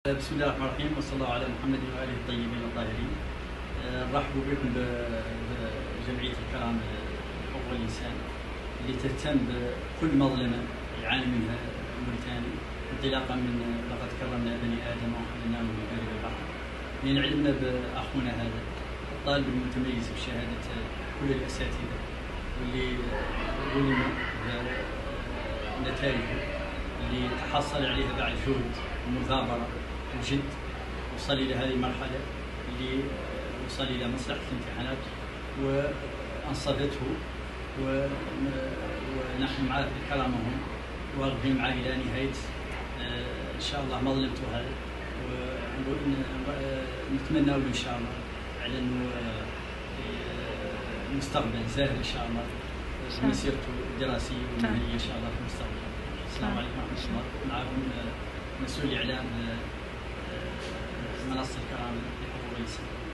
بسم الله الرحمن الرحيم، وصلى الله على محمد وآله الطيبين الطاهرين. نرحب بكم بجمعية الكرامة لحقوق الإنسان اللي تهتم بكل مظلمة يعاني منها الموريتاني، انطلاقا من لقد كرمنا بني آدم وحملناهم في البر والبحر. لأن علمنا بأخونا هذا الطالب المتميز بشهادة كل الأساتذة واللي ظلم بنتائجه اللي تحصل عليها بعد جهد ومثابرة وجد، وصل إلى هذه المرحلة اللي وصل إلى مصلحة الامتحانات وأنصفته، ونحن معه بكرامهم واقفين معه إلى نهاية إن شاء الله مظلمته هذه، ونتمنى له إن شاء الله على أنه مستقبل زاهر إن شاء الله في مسيرته الدراسية والمهنية إن شاء الله في المستقبل. السلام عليكم ورحمة الله. معكم مسؤول إعلام منصة الكرامة لحقوق الإنسان.